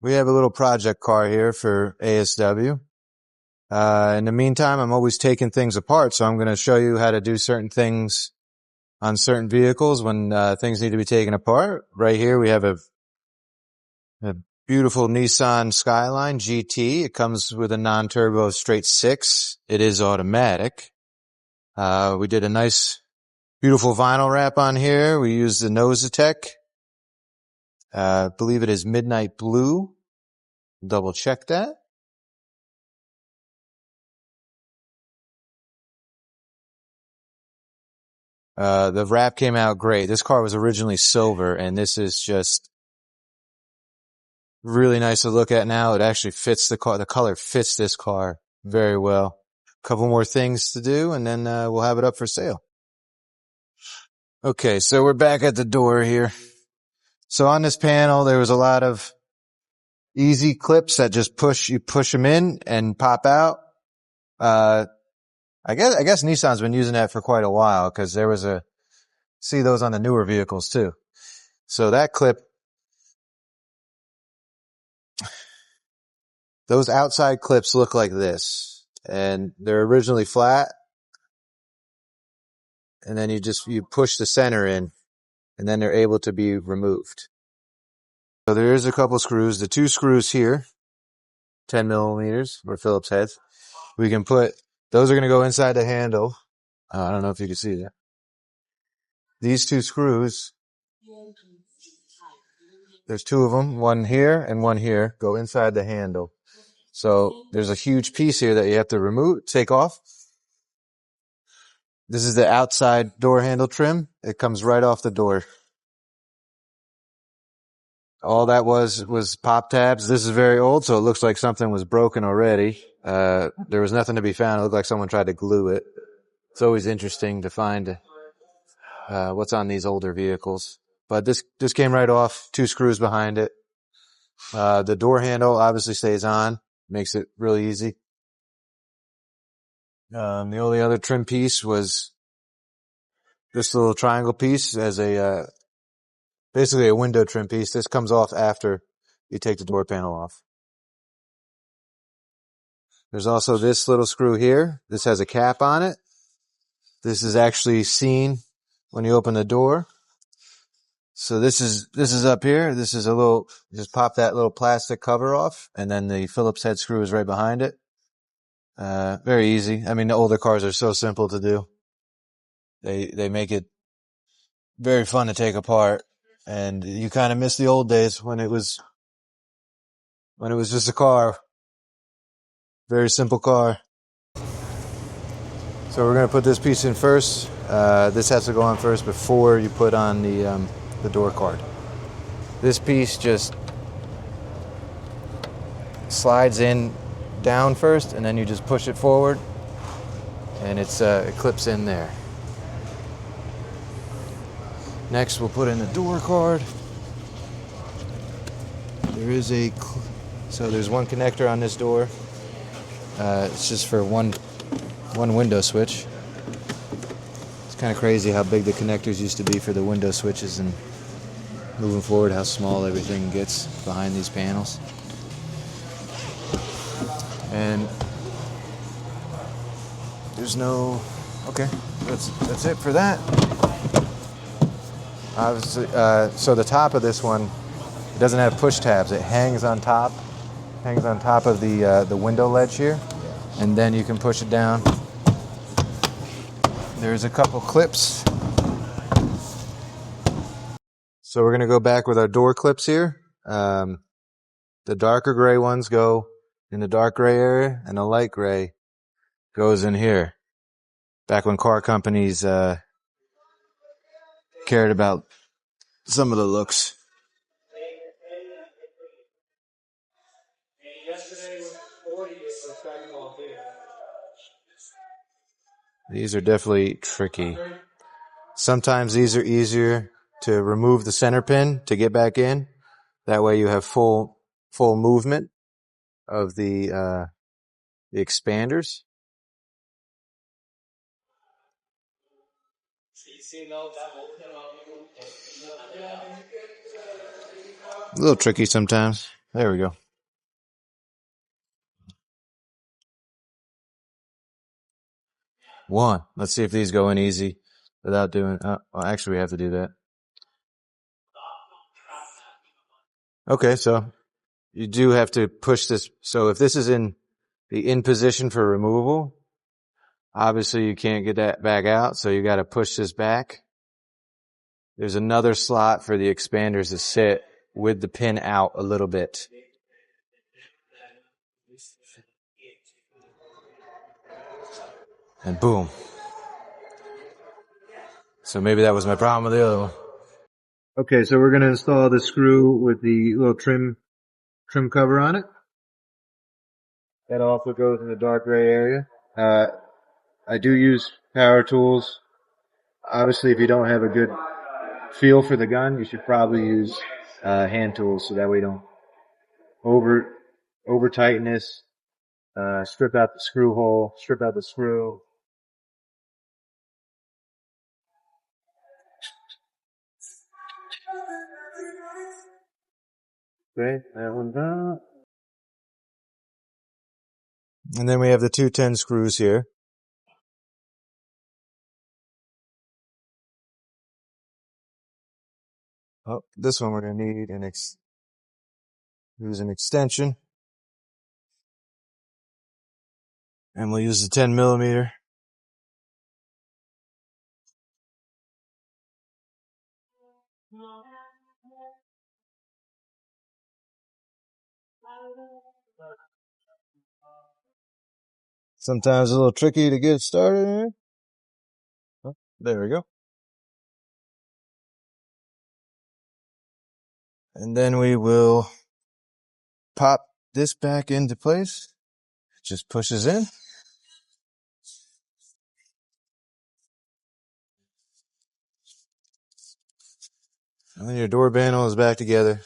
We have a little project car here for ASW. In the meantime, I'm always taking things apart, so I'm going to show you how to do certain things on certain vehicles when things need to be taken apart. Right here we have a beautiful Nissan Skyline GT. It comes with a non-turbo straight six. It is automatic. We did a nice, beautiful vinyl wrap on here. We used the Nosatec. I believe it is Midnight Blue. Double check that. The wrap came out great. This car was originally silver, and this is just really nice to look at now. It actually fits the car. The color fits this car very well. A couple more things to do, and then we'll have it up for sale. Okay, so we're back at the door here. So on this panel, there was a lot of easy clips that just you push them in and pop out. I guess Nissan's been using that for quite a while, because there was see those on the newer vehicles too. So that clip, those outside clips look like this, and they're originally flat. And then you push the center in, and then they're able to be removed. So there is a couple screws. The two screws here, 10 millimeters, or Phillips heads. We can those are going to go inside the handle. I don't know if you can see that. These two screws, there's two of them, one here and one here, go inside the handle. So there's a huge piece here that you have to take off. This is the outside door handle trim. It comes right off the door. All that was pop tabs. This is very old, so it looks like something was broken already. There was nothing to be found. It looked like someone tried to glue it. It's always interesting to find what's on these older vehicles. But this came right off, two screws behind it. The door handle obviously stays on, makes it really easy. The only other trim piece was this little triangle piece as basically a window trim piece. This comes off after you take the door panel off. There's also this little screw here. This has a cap on it. This is actually seen when you open the door. So this is up here. This is just pop that little plastic cover off, and then the Phillips head screw is right behind it. Very easy. I mean, the older cars are so simple to do. They make it very fun to take apart, and you kind of miss the old days when it was just a car. Very simple car. So we're going to put this piece in first. This has to go on first before you put on the door card. This piece just slides in down first, and then you just push it forward, and it clips in there. Next, we'll put in the door card. So there's one connector on this door. It's just for one window switch. It's kind of crazy how big the connectors used to be for the window switches, and moving forward how small everything gets behind these panels. And there's okay, that's it for that. Obviously, so the top of this one, it doesn't have push tabs. It hangs on top of the window ledge here, and then you can push it down. There's a couple clips. So we're going to go back with our door clips here. The darker gray ones go in the dark gray area, and the light gray goes in here. Back when car companies cared about some of the looks. These are definitely tricky. Sometimes these are easier to remove the center pin to get back in. That way you have full movement of the expanders. A little tricky sometimes. There we go. One. Let's see if these go in easy without doing, well, actually we have to do that. Okay, so you do have to push this. So if this is in the in position for removal, obviously you can't get that back out. So you got to push this back. There's another slot for the expanders to sit with the pin out a little bit. And boom. So maybe that was my problem with the other one. Okay, so we're going to install the screw with the little trim cover on it. That also goes in the dark gray area. I do use power tools. Obviously, if you don't have a good feel for the gun, you should probably use hand tools so that way you don't over tighten this. Strip out the screw hole, strip out the screw. Okay, that one's out. And then we have the 210 screws here. Oh, this one we're going to need use an extension. And we'll use the 10 millimeter. Sometimes a little tricky to get started. Oh, there we go. And then we will pop this back into place. It just pushes in. And then your door panel is back together.